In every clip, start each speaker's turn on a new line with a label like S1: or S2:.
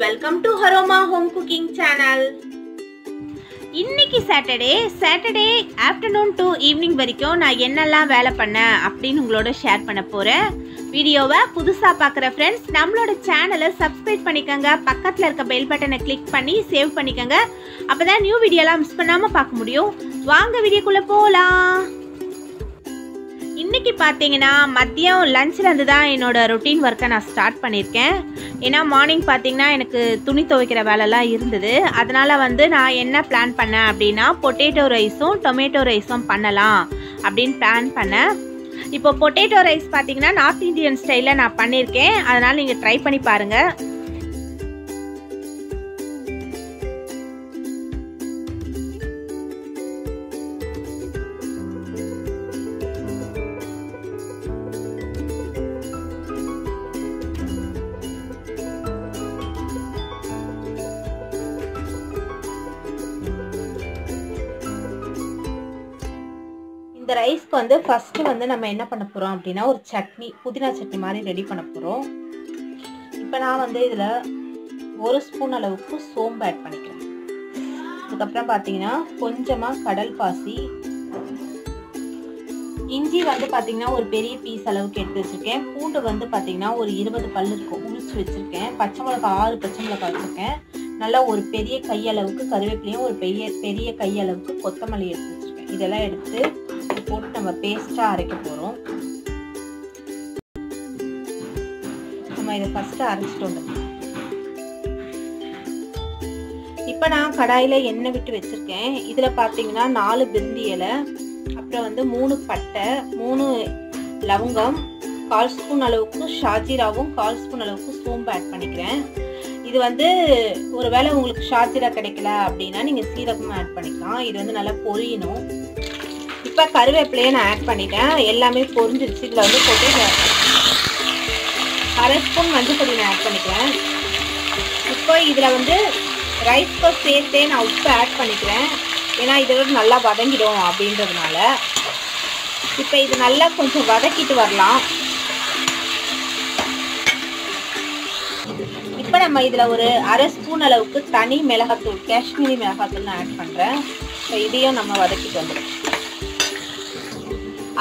S1: Welcome to Haroma Home Cooking Channel. இன்னைக்கு Saturday afternoon to evening வரைக்கும் நான் என்னெல்லாம் வேலை பண்ணேன் அப்படின்னு உங்களோட ஷேர் பண்ண போகிறேன். வீடியோவை புதுசாக பார்க்குற ஃப்ரெண்ட்ஸ் நம்மளோட சேனலை சப்ஸ்கிரைப் பண்ணிக்கோங்க. பக்கத்தில் இருக்க பெல் பட்டனை கிளிக் பண்ணி சேவ் பண்ணிக்கோங்க. அப்போ தான் நியூ வீடியோலாம் மிஸ் பண்ணாமல் பார்க்க முடியும். வாங்க வீடியோக்குள்ளே போகலாம். இன்றைக்கி பார்த்தீங்கன்னா மதியம் லஞ்சிலேருந்து தான் என்னோடய ரொட்டீன் ஒர்க்கை நான் ஸ்டார்ட் பண்ணியிருக்கேன். ஏன்னா மார்னிங் பார்த்தீங்கன்னா எனக்கு துணி துவைக்கிற வேலைலாம் இருந்தது. அதனால் நான் என்ன பிளான் பண்ணேன் அப்படின்னா பொட்டேட்டோ ரைஸும் டொமேட்டோ ரைஸும் பண்ணலாம் அப்படின்னு பிளான் பண்ணேன். இப்போ பொட்டேட்டோ ரைஸ் பார்த்தீங்கன்னா நார்த் இந்தியன் ஸ்டைலில் நான் பண்ணியிருக்கேன். அதனால் நீங்கள் ட்ரை பண்ணி பாருங்கள். இந்த ரைஸ்க்கு ஃபஸ்ட்டு நம்ம என்ன பண்ண போகிறோம் அப்படின்னா ஒரு சட்னி, புதினா சட்னி மாதிரி ரெடி பண்ண போகிறோம். இப்போ நான் இதில் 1 ஸ்பூன் அளவுக்கு சோம்பு ஆட் பண்ணிக்கிறேன். அதுக்கப்புறம் பார்த்தீங்கன்னா கொஞ்சமாக கடல் பாசி, இஞ்சி பார்த்தீங்கன்னா ஒரு பெரிய பீஸ் அளவுக்கு எடுத்து வச்சுருக்கேன். பூண்டு பார்த்தீங்கன்னா ஒரு 20 பல் இருக்கும் உரிச்சு வச்சுருக்கேன். பச்சை மிளகாய் 6 பச்சை மிளகாய் வச்சுருக்கேன். நல்லா ஒரு பெரிய கையளவுக்கு கருவேப்பிலையும் ஒரு பெரிய கையளவுக்கு கொத்தமல்லி எடுத்து வச்சுருக்கேன். இதெல்லாம் எடுத்து போட்டு நம்ம பேஸ்டா அரைக்க போறோம். நம்ம இதை ஃபர்ஸ்ட் அரைச்சிட்டு வந்துடலாம். இப்போ நான் கடாயில எண்ணெய் விட்டு வச்சிருக்கேன். இதுல பாத்தீங்கன்னா 4 பிரிஞ்சி இலை, அப்புறம் 3 பட்டை, 3 லவங்கம், 1/4 ஸ்பூன் அளவுக்கு ஷாஜீராவும் 1/4 ஸ்பூன் அளவுக்கு சோம்பு ஆட் பண்ணிக்கிறேன். இது ஒருவேளை உங்களுக்கு ஷாஜீரா கிடைக்கல அப்படின்னா நீங்க சீரகமும் ஆட் பண்ணிக்கலாம். இது நல்லா பொரியணும். இப்போ கருவேப்பிலையை நான் ஆட் பண்ணிட்டேன். எல்லாமே பொரிஞ்சிருச்சு. இதில் போட்டு 1/2 ஸ்பூன் மஞ்சள் பொடி நான் ஆட் பண்ணிக்கிறேன். இப்போ இதில் ரைஸ்க்கு சேர்த்தே நான் உப்பு ஆட் பண்ணிக்கிறேன். ஏன்னா இதோட நல்லா வதங்கிடும் அப்படின்றதுனால. இப்போ இது நல்லா கொஞ்சம் வதக்கிட்டு வரலாம். இப்போ நம்ம இதில் ஒரு 1/2 ஸ்பூன் அளவுக்கு தனி மிளகாத்தூள், காஷ்மீரி மிளகாத்தூள் நான் ஆட் பண்ணுறேன். இப்போ இதையும் நம்ம வதக்கிட்டு வந்துடும்.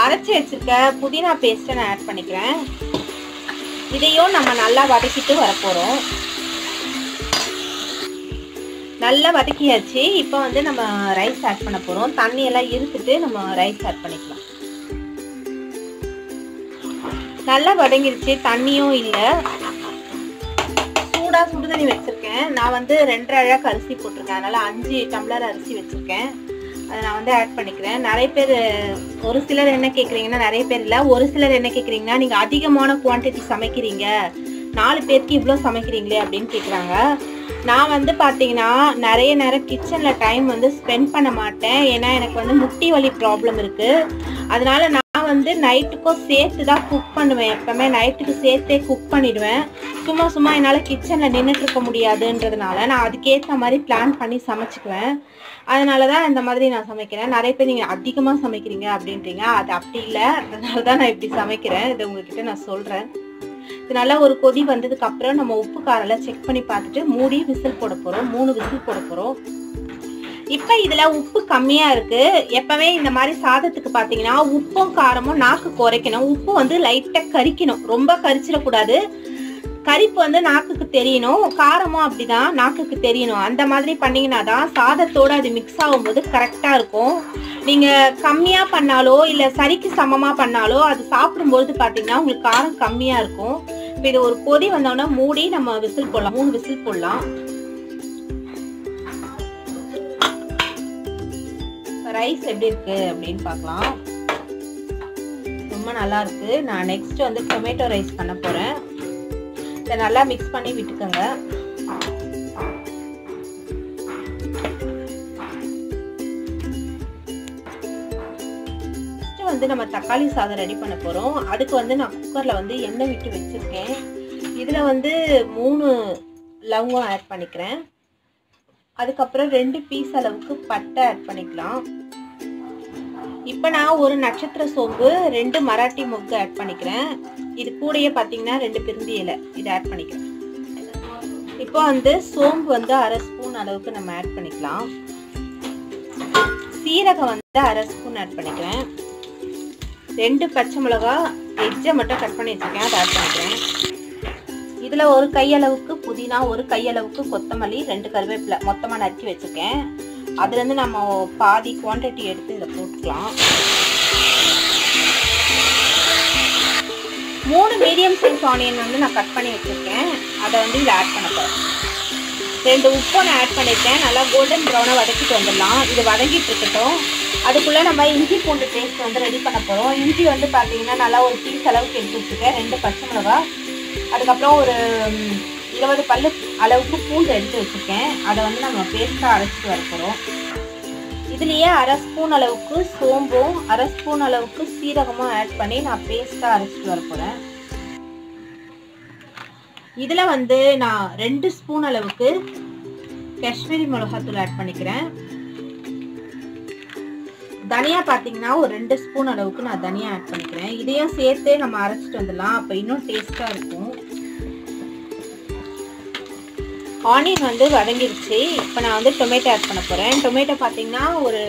S1: அரைச்சி வச்சிருக்க புதினா பேஸ்ட்டை நான் ஆட் பண்ணிக்கிறேன். இதையும் நம்ம நல்லா வதக்கிட்டு வரப்போகிறோம். நல்லா வதக்கியாச்சு. இப்போ நம்ம ரைஸ் ஆட் பண்ண போகிறோம். தண்ணியெல்லாம் இருத்துட்டு நம்ம ரைஸ் ஆட் பண்ணிக்கலாம். நல்லா வதங்கிருச்சு, தண்ணியும் இல்லை. சூடாக சுடுதண்ணி வச்சுருக்கேன். நான் 2 அழகு அரிசி போட்டிருக்கேன். அதனால் 5 டம்ளர் அரிசி வச்சுருக்கேன். அதை நான் ஆட் பண்ணிக்கிறேன். நிறைய பேர் ஒரு சிலர் என்ன கேட்குறீங்கன்னா, நிறைய பேர் இல்லை, ஒரு சிலர் என்ன கேட்குறீங்கன்னா, நீங்கள் அதிகமான குவான்டிட்டி சமைக்கிறீங்க, 4 பேருக்கு இவ்வளோ சமைக்கிறீங்களே அப்படின்னு கேட்குறாங்க. நான் பார்த்தீங்கன்னா நிறைய நேரம் கிச்சனில் டைம் ஸ்பெண்ட் பண்ண மாட்டேன். ஏன்னா எனக்கு முட்டி வலி ப்ராப்ளம் இருக்குது. அதனால நான் நைட்டுக்கும் சேர்த்து தான் குக் பண்ணுவேன். எப்பவுமே நைட்டுக்கு சேர்த்தே குக் பண்ணிடுவேன். சும்மா என்னால் கிச்சனில் நின்றுட்டு இருக்க முடியாதுன்றதுனால நான் அதுக்கேற்ற மாதிரி பிளான் பண்ணி சமைச்சிக்குவேன். அதனால தான் இந்த மாதிரி நான் சமைக்கிறேன். நிறைய பேர் நீங்கள் அதிகமாக சமைக்கிறீங்க அப்படின்றீங்க. அது அப்படி இல்லை, அதனால தான் நான் இப்படி சமைக்கிறேன். இதை உங்ககிட்ட நான் சொல்கிறேன். இது நல்லா ஒரு கொதி வந்ததுக்கப்புறம் நம்ம உப்பு காரெல்லாம் செக் பண்ணி பார்த்துட்டு மூடி விசில் போட போகிறோம். 3 விசில் போட போகிறோம். இப்போ இதில் உப்பு கம்மியாக இருக்குது. எப்போவே இந்த மாதிரி சாதத்துக்கு பார்த்தீங்கன்னா உப்பும் காரமும் நாக்கு குறைக்கணும். உப்பு லைட்டாக கரிக்கணும், ரொம்ப கரிச்சிடக்கூடாது. கரிப்பு நாக்குக்கு தெரியணும். காரமும் அப்படிதான் நாக்குக்கு தெரியணும். அந்த மாதிரி பண்ணிங்கன்னா தான் சாதத்தோடு அது மிக்ஸ் ஆகும்போது கரெக்டாக இருக்கும். நீங்கள் கம்மியாக பண்ணாலோ இல்லை சரிக்கு சமமாக பண்ணாலோ அது சாப்பிடும்போது பார்த்தீங்கன்னா உங்களுக்கு காரம் கம்மியாக இருக்கும். இப்போ இது ஒரு கொதி வந்தோன்னா மூடி நம்ம விசில் போடலாம். 3 விசில் போடலாம். ரைஸ் எப்படி இருக்கு அப்படின்னு பார்க்கலாம். ரொம்ப நல்லா இருக்கு. நான் நெக்ஸ்ட் டொமேட்டோ ரைஸ் பண்ண போகிறேன். இதை நல்லா மிக்ஸ் பண்ணி விட்டுக்கோங்க. நம்ம தக்காளி சாதம் ரெடி பண்ண போறோம். அதுக்கு நான் குக்கர்ல எண்ணெய் விட்டு வச்சிருக்கேன். இதுல 3 லவங்கம் ஆட் பண்ணிக்கிறேன். அதுக்கப்புறம் 2 பீஸ் அளவுக்கு பட்டை ஆட் பண்ணிக்கலாம். இப்போ நான் ஒரு நட்சத்திர சோம்பு, 2 மராட்டி மொக்கு ஆட் பண்ணிக்கிறேன். இது கூடயே பார்த்தீங்கன்னா 2 பிரிந்தி இலை இதை ஆட் பண்ணிக்கிறேன். இப்போ வந்து சோம்பு வந்து 1/2 ஸ்பூன் அளவுக்கு நம்ம ஆட் பண்ணிக்கலாம். சீரகம் வந்து 1/2 ஸ்பூன் ஆட் பண்ணிக்கிறேன். 2 பச்சை மிளகாய் எஜ்ஜை மட்டும் கட் பண்ணி வச்சுருக்கேன், அதை ஆட் பண்ணிக்கிறேன். இதில் 1 கையளவுக்கு புதினா, 1 கையளவுக்கு கொத்தமல்லி, 2 கருவேப்பிலை மொத்தமாக நறுக்கி வச்சுருக்கேன். அதுலேருந்து நம்ம பாதி குவான்டிட்டி எடுத்து இதில் போட்டுக்கலாம். 3 மீடியம் சைஸ் ஆனியன் வந்து நான் கட் பண்ணி வச்சுருக்கேன், அதை வந்து இதில் ஆட் பண்ண போகிறேன். 2 உப்பு நான் ஆட் பண்ணியிருக்கேன். நல்லா கோல்டன் ப்ரௌனாக வதக்கிட்டு வந்துடலாம். இது வதங்கிட்டு இருக்கட்டும். அதுக்குள்ளே நம்ம இஞ்சி பூண்டு பேஸ்ட் வந்து ரெடி பண்ண போகிறோம். இஞ்சி வந்து பார்த்தீங்கன்னா நல்லா ஒரு பீஸ் அளவுக்கு எடுத்து வச்சுருக்கேன். 2 பச்சை மிளகாய், அதுக்கப்புறம் ஒரு 20 பல்லு அளவுக்கு பூண்டு எடுத்து வச்சுருக்கேன். அதை வந்து நம்ம பேஸ்ட்டாக அரைச்சிட்டு வர போகிறோம். இதுலேயே 1/2 ஸ்பூன் அளவுக்கு சோம்பும் 1/2 ஸ்பூன் அளவுக்கு சீரகமும் ஆட் பண்ணி நான் பேஸ்ட்டாக அரைச்சிட்டு வர போகிறேன். இதில் வந்து நான் 2 ஸ்பூன் அளவுக்கு காஷ்மீரி மிளகாத்தூள் ஆட் பண்ணிக்கிறேன். தனியா பார்த்தீங்கன்னா ஒரு 2 ஸ்பூன் அளவுக்கு நான் தனியா ஆட் பண்ணிக்கிறேன். இதையும் சேர்த்து நம்ம அரைச்சிட்டு வந்துடலாம், அப்போ இன்னும் டேஸ்ட்டாக இருக்கும். ஆனியன் வந்து வதங்கிடுச்சு. இப்போ நான் வந்து டொமேட்டோ ஆட் பண்ண போகிறேன். டொமேட்டோ பார்த்தீங்கன்னா ஒரு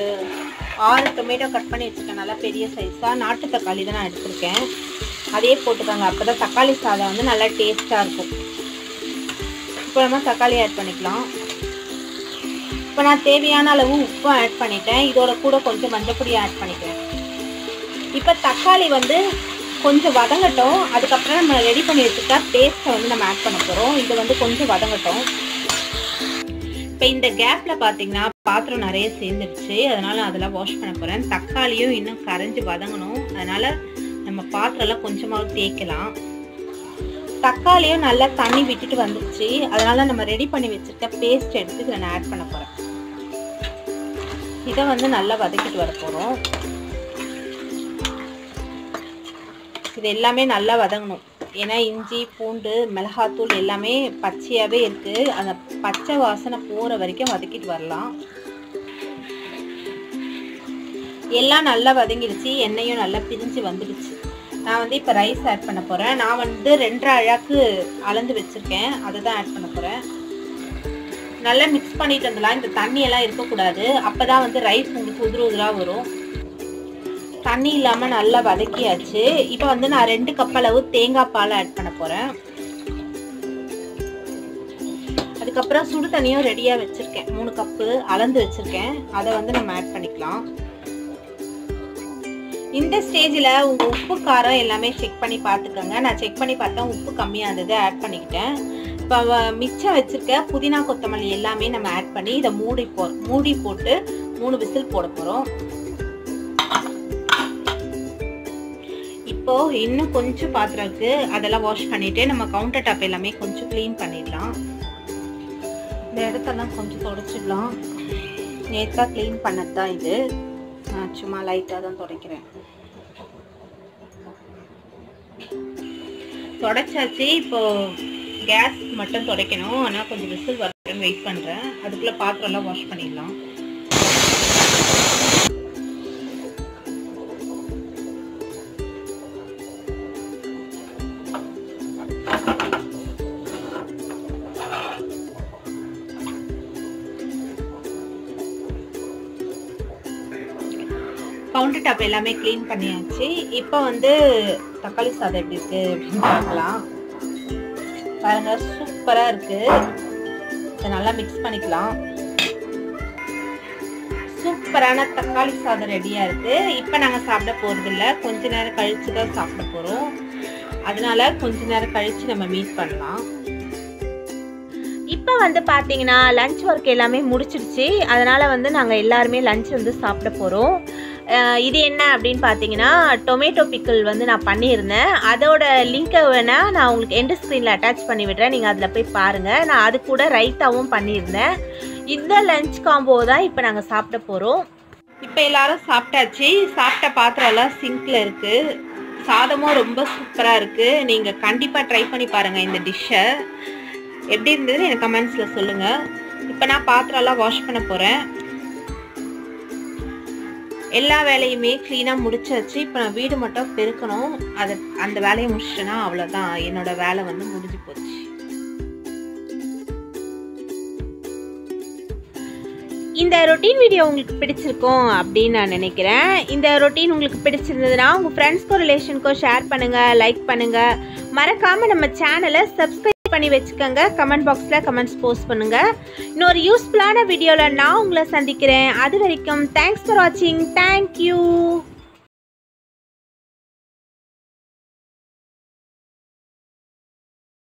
S1: 6 டொமேட்டோ கட் பண்ணி வச்சுருக்கேன், நல்லா பெரிய சைஸாக. நாட்டு தக்காளி தான் நான் எடுத்திருக்கேன், அதையே போட்டுக்காங்க. அப்போ தான் தக்காளி சாதம் வந்து நல்லா டேஸ்ட்டாக இருக்கும். இப்போ நம்ம தக்காளி ஆட் பண்ணிக்கலாம். இப்போ நான் தேவையான அளவு உப்பு ஆட் பண்ணிட்டேன். இதோட கூட கொஞ்சம் மஞ்சப்பொடி ஆட் பண்ணிக்கிறேன். இப்போ தக்காளி வந்து கொஞ்சம் வதங்கட்டும். அதுக்கப்புறம் நம்ம ரெடி பண்ணி வச்சுட்டா பேஸ்ட்டை வந்து நம்ம ஆட் பண்ண போகிறோம். இது வந்து கொஞ்சம் வதங்கட்டும். இப்போ இந்த கேப்பில் பார்த்தீங்கன்னா பாத்திரம் நிறைய சேர்ந்துருச்சு, அதனால் அதெல்லாம் வாஷ் பண்ண போகிறேன். தக்காளியும் இன்னும் கரைஞ்சி வதங்கணும், அதனால் நம்ம பாத்திரம்லாம் கொஞ்சமாக தேய்க்கலாம். தக்காளியும் நல்லா தண்ணி விட்டுட்டு வந்துருச்சு, அதனால் நம்ம ரெடி பண்ணி வச்சுருக்க பேஸ்ட் எடுத்து இதில் நான் ஆட் பண்ண போகிறேன். இதை வந்து நல்லா வதக்கிட்டு வர போகிறோம். இது எல்லாமே நல்லா வதங்கணும், ஏன்னா இஞ்சி பூண்டு மிளகாத்தூள் எல்லாமே பச்சையாகவே இருக்குது. அந்த பச்சை வாசனை போகிற வரைக்கும் வதக்கிட்டு வரலாம். எல்லாம் நல்லா வதங்கிடுச்சு, எண்ணெயும் நல்லா பிரிஞ்சு வந்துடுச்சு. நான் வந்து இப்போ ரைஸ் ஆட் பண்ண போகிறேன். நான் வந்து 2.5 அழாக்கு அளந்து வச்சுருக்கேன், அதை தான் ஆட் பண்ண போகிறேன். நல்லா மிக்ஸ் பண்ணிட்டு வந்துடலாம். இந்த தண்ணியெல்லாம் இருக்கக்கூடாது, அப்போ தான் வந்து ரைஸ் உங்களுக்கு உதிர உதிராக வரும். தண்ணி இல்லாமல் நல்லா வதக்கியாச்சு. இப்போ வந்து நான் 2 கப் அளவு தேங்காய் பால் ஆட் பண்ண போகிறேன். அதுக்கப்புறம் சுடு தண்ணியும் ரெடியாக வச்சுருக்கேன், 3 கப்பு அளந்து வச்சுருக்கேன், அதை வந்து நம்ம ஆட் பண்ணிக்கலாம். இந்த ஸ்டேஜில் உங்கள் உப்பு காரம் எல்லாமே செக் பண்ணி பார்த்துக்கோங்க. நான் செக் பண்ணி பார்த்தேன், உப்பு கம்மியாக இருந்தது, ஆட் பண்ணிக்கிட்டேன். இப்போ மிச்சம் வச்சுருக்க புதினா கொத்தமல்லி எல்லாமே நம்ம ஆட் பண்ணி இதை மூடி போட்டு 3 விசில் போட போகிறோம். இப்போ இன்னும் கொஞ்சம் பாத்திரம் இருக்கு, அதெல்லாம் வாஷ் பண்ணிட்டு நம்ம கவுண்டர் டாப் எல்லாமே கொஞ்சம் க்ளீன் பண்ணிடலாம். இந்த இடத்தெல்லாம் கொஞ்சம் தொடச்சிடலாம். நேற்றாக க்ளீன் பண்ணது தான் இது, நான் சும்மா லைட்டாக தான் துடைக்கிறேன். தொடச்சாச்சு. இப்போ கேஸ் மட்டும் துடைக்கணும், ஆனால் கொஞ்சம் விசில் வரட்டுன்னு வெயிட் பண்ணுறேன். அதுக்குள்ளே பாத்திரம்லாம் வாஷ் பண்ணிடலாம். கவுண்டர் டாப் எல்லாமே க்ளீன் பண்ணியாச்சு. இப்போ வந்து தக்காளி சாதம் எப்படி இருக்கு அப்படின்னு பார்க்கலாம். பாருங்க, சூப்பராக இருக்கு. இதை நல்லா மிக்ஸ் பண்ணிக்கலாம். சூப்பரான தக்காளி சாதம் ரெடியாக இருக்கு. இப்போ நாங்கள் சாப்பிட போகிறது இல்லை, கொஞ்ச நேரம் கழிச்சு தான் சாப்பிட போகிறோம். அதனால கொஞ்ச நேரம் கழிச்சு நம்ம மீட் பண்ணலாம். இப்போ வந்து பார்த்தீங்கன்னா லஞ்ச் ஒர்க் எல்லாமே முடிச்சிருச்சு, அதனால் வந்து நாங்கள் எல்லாருமே லஞ்ச் வந்து சாப்பிட போகிறோம். இது என்ன அப்படின்னு பார்த்தீங்கன்னா டொமேட்டோ பிக்கிள் வந்து நான் பண்ணியிருந்தேன். அதோட லிங்க்கை வேணால் நான் உங்களுக்கு எண்ட் ஸ்க்ரீனில் அட்டாச் பண்ணி விடுறேன், நீங்கள் அதில் போய் பாருங்கள். நான் அது கூட ரைத்தாவும் பண்ணியிருந்தேன். இந்த லஞ்ச் காம்போ தான் இப்போ நாங்கள் சாப்பிட போகிறோம். இப்போ எல்லாரும் சாப்பிட்டாச்சு. சாப்பிட்ட பாத்திரம் எல்லாம் சிங்கில் இருக்குது. சாதமும் ரொம்ப சூப்பராக இருக்குது. நீங்கள் கண்டிப்பாக ட்ரை பண்ணி பாருங்கள் இந்த டிஷ்ஷை. எப்படி இருந்ததுன்னு எனக்கு கமெண்ட்ஸில் சொல்லுங்கள். இப்போ நான் பாத்திரம்லாம் வாஷ் பண்ண போகிறேன். எல்லா வேலையுமே க்ளீனாக முடிச்சாச்சு. இப்போ நான் வீடு மட்டும் பெருக்கணும். அந்த வேலையை முடிச்சிட்டேன்னா அவ்வளோதான், என்னோடய வேலை வந்து முடிஞ்சு போச்சு. இந்த ரொட்டீன் வீடியோ உங்களுக்கு பிடிச்சிருக்கும் அப்படின்னு நான் நினைக்கிறேன். இந்த ரொட்டீன் உங்களுக்கு பிடிச்சிருந்ததுன்னா உங்கள் ஃப்ரெண்ட்ஸ்க்கோ ரிலேஷனுக்கோ ஷேர் பண்ணுங்கள், லைக் பண்ணுங்கள். மறக்காமல் நம்ம சேனலை சப்ஸ்கிரைப் பண்ணி வச்சுக்கோங்க. கமெண்ட் பாக்ஸில் கமெண்ட்ஸ் போஸ்ட் பண்ணுங்கள். இன்னொரு யூஸ்ஃபுல்லான வீடியோவில் நான் உங்களை சந்திக்கிறேன். அது வரைக்கும் தேங்க்ஸ் ஃபார் வாட்சிங். தேங்க்யூ.